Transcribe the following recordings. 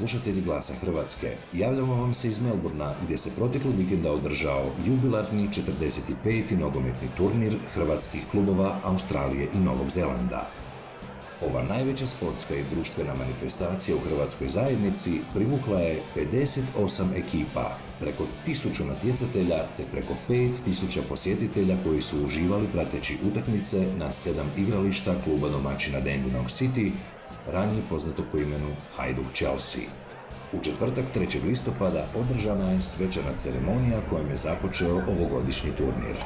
slušatelji Glasa Hrvatske. Javljamo vam se iz Melbourna, gdje se proteklog vikenda održao jubilarni 45. nogometni turnir hrvatskih klubova Australije i Novog Zelanda. Ova najveća sportska i društvena manifestacija u hrvatskoj zajednici privukla je 58 ekipa, preko 1000 natjecatelja te preko 5000 posjetitelja koji su uživali prateći utakmice na 7 igrališta kluba domaćina Dandenong City, ranije poznato po imenu Hajduk Chelsea. U četvrtak 3. listopada održana je svečana ceremonija kojom je započeo ovogodišnji turnir.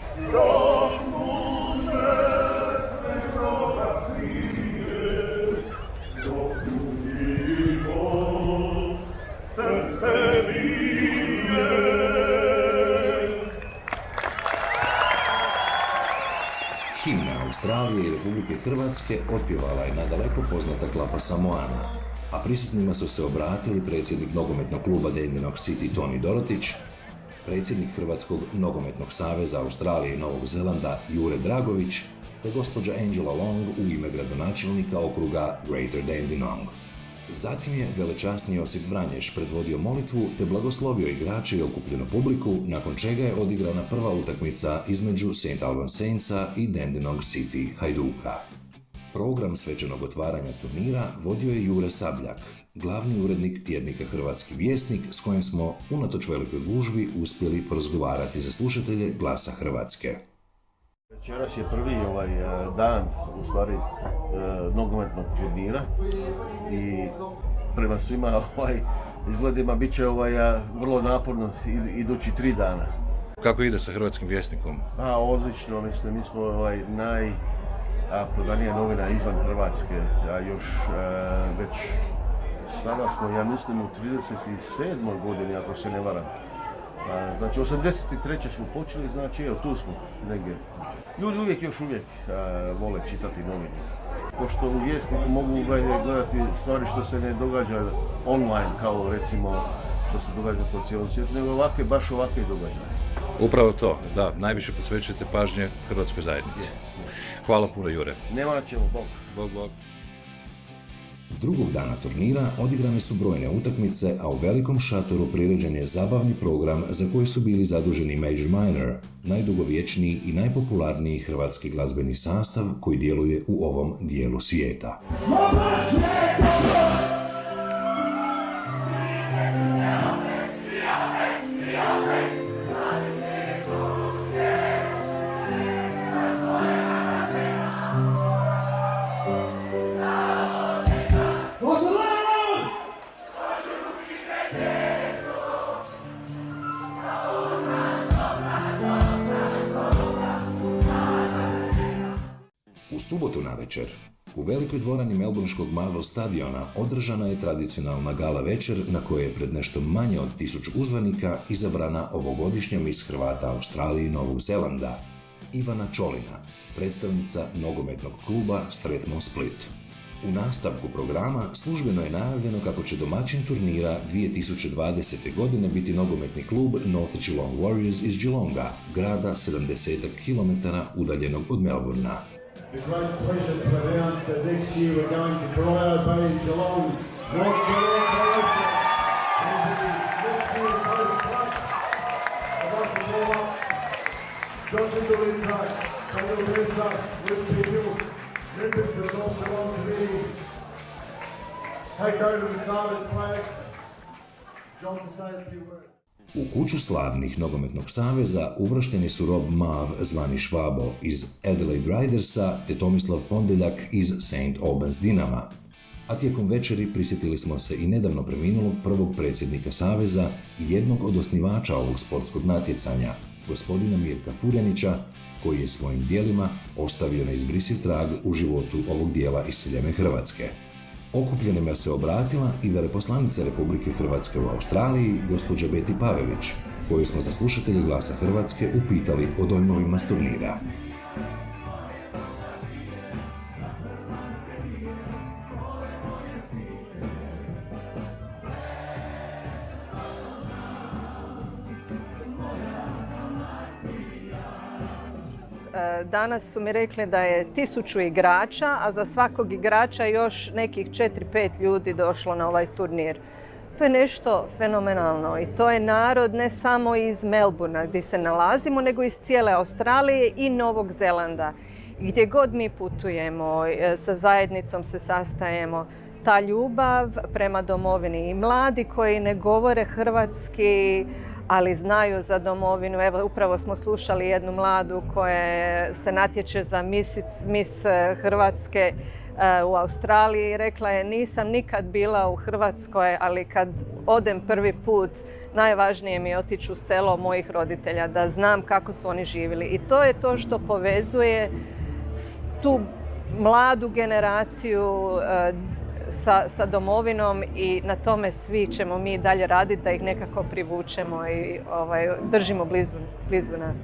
Himna Australije i Republike Hrvatske otpjevala je nadaleko poznata klapa Samoana, a prisutnima su se obratili predsjednik nogometnog kluba Dandenong City Toni Dorotić, predsjednik Hrvatskog nogometnog saveza Australije i Novog Zelanda Jure Dragović, te gospođa Angela Long u ime gradonačelnika okruga Greater Dandenong. Zatim je velečasni Josip Vranješ predvodio molitvu te blagoslovio igrače i okupljenu publiku, nakon čega je odigrana prva utakmica između St. Albans Saintsa i Dandenong City Hajduka. Program svečanog otvaranja turnira vodio je Jure Sabljak, glavni urednik tjednika Hrvatski vjesnik, s kojim smo, unatoč velikoj gužvi, uspjeli porazgovarati za slušatelje Glasa Hrvatske. Večeras je prvi dan, u stvari, nogometnog turnira i prema svima izgledima bit će vrlo naporno idući 3 dana. Kako ide sa Hrvatskim vjesnikom? Odlično, mislim, mi smo najprodanija novina izvan Hrvatske, još već sada smo, ja mislim, u 37. godini, ako se ne varam. Znači, 83. smo počeli, znači, evo, tu smo negdje. Ljudi još uvijek vole čitati novine. Pošto u vjesniku mogu gledati stvari što se ne događa online, kao recimo što se događa po cijelom svijetu, nego baš ovakve događaje. Upravo to, da, najviše posvećujete pažnje hrvatskoj zajednici. Hvala puno, Jure. Nema na čemu, Bog. Bog. Drugog dana turnira odigrane su brojne utakmice, a u velikom šatoru priređen je zabavni program za koji su bili zaduženi Major Minor, najdugovječniji i najpopularniji hrvatski glazbeni sastav koji djeluje u ovom dijelu svijeta. U subotu navečer, u velikoj dvorani melbourneškog Marvel stadiona održana je tradicionalna gala večer na kojoj je pred nešto manje od 1000 uzvanika izabrana ovogodišnja mis Hrvata Australije i Novog Zelanda, Ivana Čolina, predstavnica nogometnog kluba Strathmore Split. U nastavku programa službeno je najavljeno kako će domaćin turnira 2020. godine biti nogometni klub North Geelong Warriors iz Geelonga, grada 70 km udaljenog od Melbourna. The great pleasure to announce that next year we're going to Corio Bay, Geelong, North Carolina. Next year's host club. I'd like to call up Dr. Louisa, Dr. Louisa, Luke Hill, members of the North Geelong Committee. Take over the Sarvis flag. John to say a few words. U kuću slavnih nogometnog saveza uvršteni su Rob Mav, zvani Švabo, iz Adelaide Ridersa, te Tomislav Pondeljak iz St. Albans Dinama. A tijekom večeri prisjetili smo se i nedavno preminulog prvog predsjednika saveza i jednog od osnivača ovog sportskog natjecanja, gospodina Mirka Furjanića, koji je svojim djelima ostavio neizbrisiv trag u životu ovog dijela iseljene Hrvatske. Okupljenima se obratila i veleposlanica Republike Hrvatske u Australiji, gospođa Beti Pavelić, koju smo za slušatelje Glasa Hrvatske upitali o dojmovima s turnira. Danas su mi rekli da je 1000 igrača, a za svakog igrača još nekih 4-5 ljudi došlo na ovaj turnir. To je nešto fenomenalno i to je narod ne samo iz Melbourna gdje se nalazimo, nego iz cijele Australije i Novog Zelanda. Gdje god mi putujemo, sa zajednicom se sastajemo, ta ljubav prema domovini i mladi koji ne govore hrvatski, ali znaju za domovinu. Evo, upravo smo slušali jednu mladu koja se natječe za Miss Hrvatske u Australiji. Rekla je, nisam nikad bila u Hrvatskoj, ali kad odem prvi put, najvažnije mi je otići u selo mojih roditelja, da znam kako su oni živjeli. I to je to što povezuje tu mladu generaciju sa domovinom i na tome svi ćemo mi dalje raditi da ih nekako privučemo i držimo blizu nas.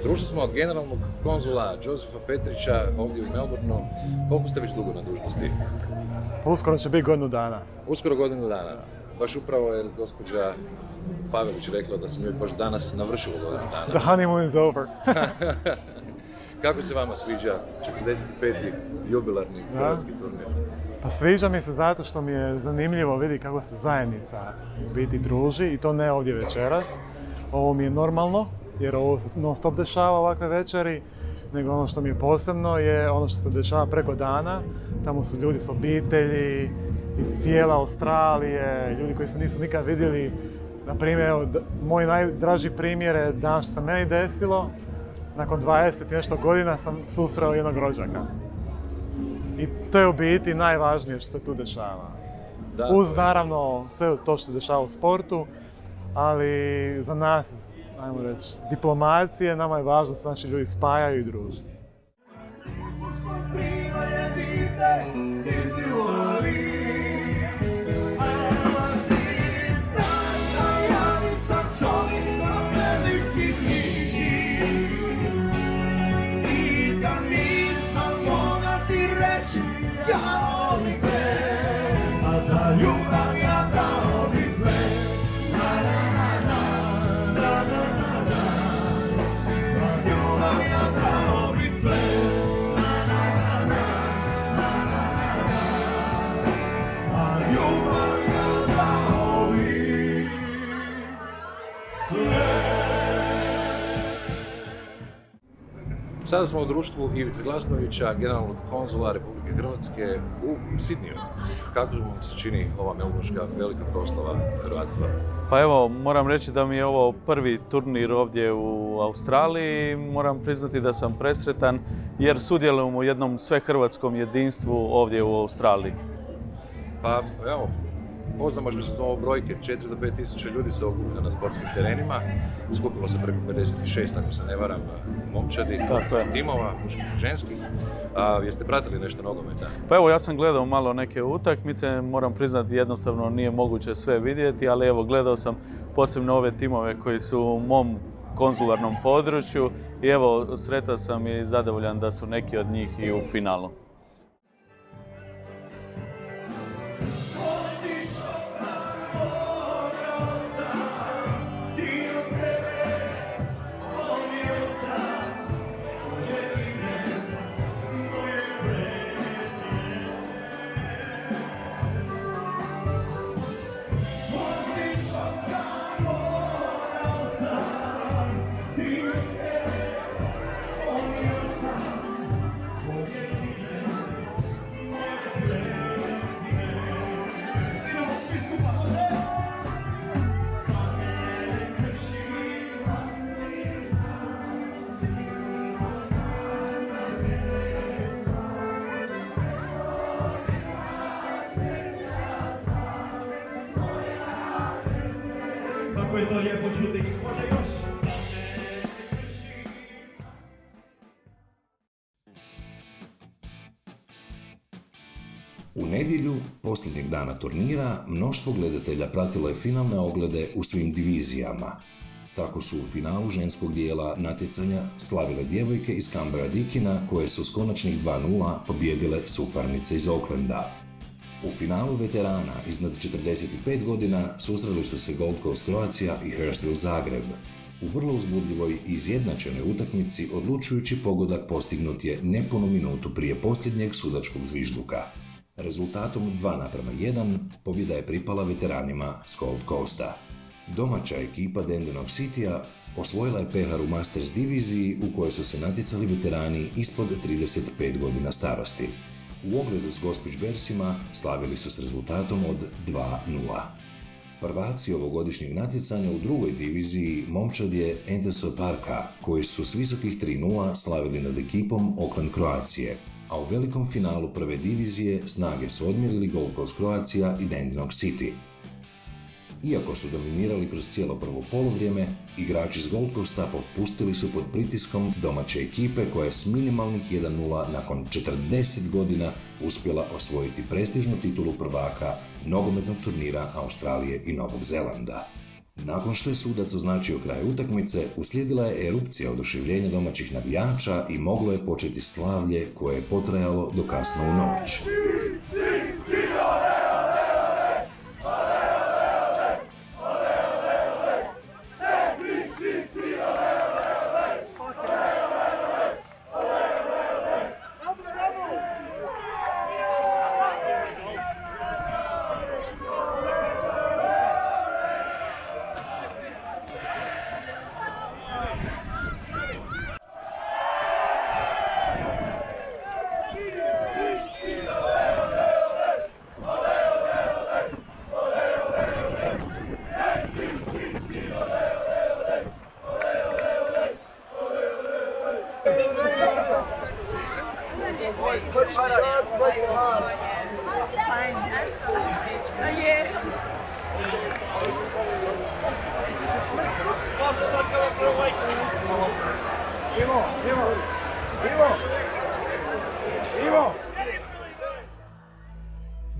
Društvo smo od generalnog konzula Josefa Petrića ovdje u Melbourneu. Koliko ste već dugo na dužnosti? Uskoro će biti godinu dana. Uskoro godinu dana. Baš upravo je gospođa Pavelić rekla da se mi baš danas navršilo godinu dana. The honeymoon is over. Kako se vama sviđa 45. jubilarni hrvatski turnir? Pa sviđa mi se zato što mi je zanimljivo vidi kako se zajednica u biti druži i to ne ovdje večeras. Ovo mi je normalno jer ovo se non stop dešava ovakve večeri, nego ono što mi je posebno je ono što se dešava preko dana. Tamo su ljudi s obitelji, iz cijele Australije, ljudi koji se nisu nikad vidjeli. Na primjer, moj najdraži primjer je dan što se meni desilo. Nakon 20 i nešto godina sam susreo jednog rođaka. I to je u biti najvažnije što se tu dešava. Uz naravno sve to što se dešava u sportu, ali za nas, ajmo reći, diplomacije, nama je važno da se naši ljudi spajaju i druže. Sada smo u društvu Ivice Glasnovića, generalnog konzula Republike Hrvatske u Sidniju. Kako vam se čini ova melbourneška velika proslava hrvatstva? Pa evo, moram reći da mi je ovo prvi turnir ovdje u Australiji. Moram priznati da sam presretan jer sudjelujem u jednom svehrvatskom jedinstvu ovdje u Australiji. Pa evo, poznamo možda su to brojke, 4 do 5 tisuća ljudi se okuplja na sportskim terenima. Skupilo se preko 56, ako se ne varam, momčadi, timova, muških i ženskih. Jeste pratili nešto nogometa? Pa evo, ja sam gledao malo neke utakmice, moram priznati jednostavno nije moguće sve vidjeti, ali evo gledao sam posebno ove timove koji su u mom konzularnom području i evo sretao sam i zadovoljan da su neki od njih i u finalu. U nedjelju, posljednjeg dana turnira, mnoštvo gledatelja pratilo je finalne oglede u svim divizijama. Tako su u finalu ženskog dijela natjecanja slavile djevojke iz Canberra Dikina koje su s konačnih 2:0 pobijedile suparnice iz Aucklanda. U finalu veterana iznad 45 godina susreli su se Gold Coast Croatia i Hurstville Zagreb. U vrlo uzbudljivoj i izjednačenoj utakmici odlučujući pogodak postignut je nepunu minutu prije posljednjeg sudačkog zvižduka. Rezultatom 2:1 pobjeda je pripala veteranima s Gold Coasta. Domaća ekipa Dandenong Citya osvojila je pehar u Masters diviziji u kojoj su se natjecali veterani ispod 35 godina starosti. U ogledu s Gospić Bearsima slavili su s rezultatom od 2:0. Prvaci ovogodišnjeg natjecanja u drugoj diviziji momčad je Ensor Parka, koji su s visokih 3:0 slavili nad ekipom Auckland Croacije, a u velikom finalu prve divizije snage su odmjerili Gold Coast Croatia i Dandenong City. Iako su dominirali kroz cijelo prvo poluvrijeme, igrači s Gold Coasta popustili su pod pritiskom domaće ekipe koja je s minimalnih 1:0 nakon 40 godina uspjela osvojiti prestižnu titulu prvaka nogometnog turnira Australije i Novog Zelanda. Nakon što je sudac označio kraj utakmice, uslijedila je erupcija oduševljenja domaćih navijača i moglo je početi slavlje koje je potrajalo do kasno u noć.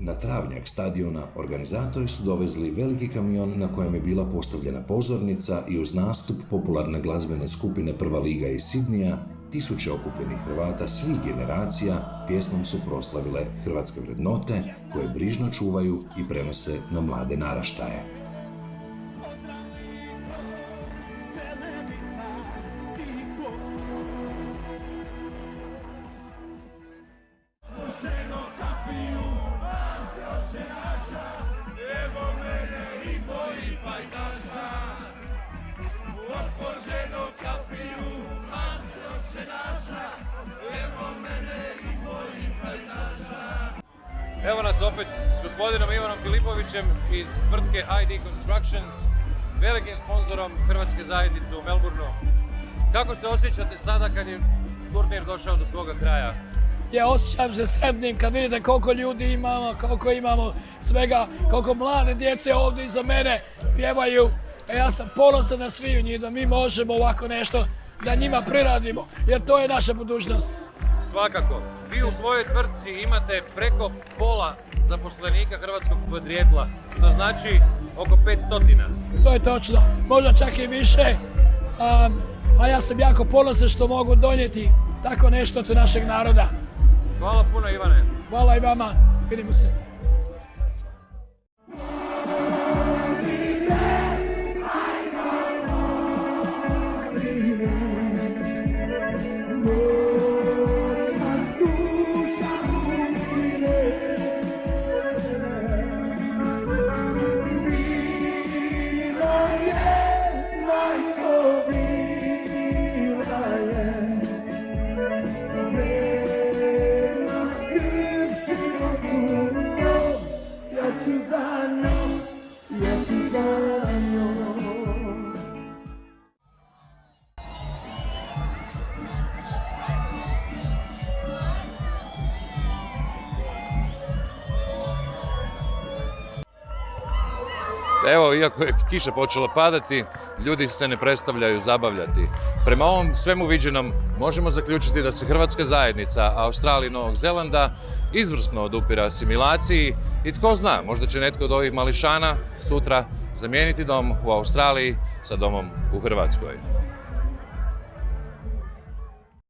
Na travnjak stadiona organizatori su dovezli veliki kamion na kojem je bila postavljena pozornica i uz nastup popularne glazbene skupine Prva liga iz Sidnija, tisuće okupljenih Hrvata svih generacija pjesmom su proslavile hrvatske vrednote koje brižno čuvaju i prenose na mlade naraštaje. Evo nas opet s gospodinom Ivanom Filipovićem iz tvrtke ID Constructions, velikim sponzorom hrvatske zajednice u Melbourneu. Kako se osjećate sada kad je turnir došao do svoga kraja? Ja osjećam se sretnim kad vidite koliko ljudi imamo, koliko imamo svega, koliko mlade djece ovdje iza mene pjevaju. A ja sam ponosan na sviju njih da mi možemo ovako nešto da njima priradimo, jer to je naša budućnost. Svakako. Vi u svojoj tvrtci imate preko pola zaposlenika hrvatskog podrijetla, što znači oko 500. To je točno, možda čak i više. A ja sam jako ponosan što mogu donijeti tako nešto od našeg naroda. Hvala puno, Ivane. Hvala i vama, vidimo se. Evo, iako je kiša počela padati, ljudi se ne predstavljaju zabavljati. Prema ovom svemu viđenom možemo zaključiti da se hrvatska zajednica Australije i Novog Zelanda izvrsno odupire asimilaciji i tko zna, možda će netko od ovih mališana sutra zamijeniti dom u Australiji sa domom u Hrvatskoj.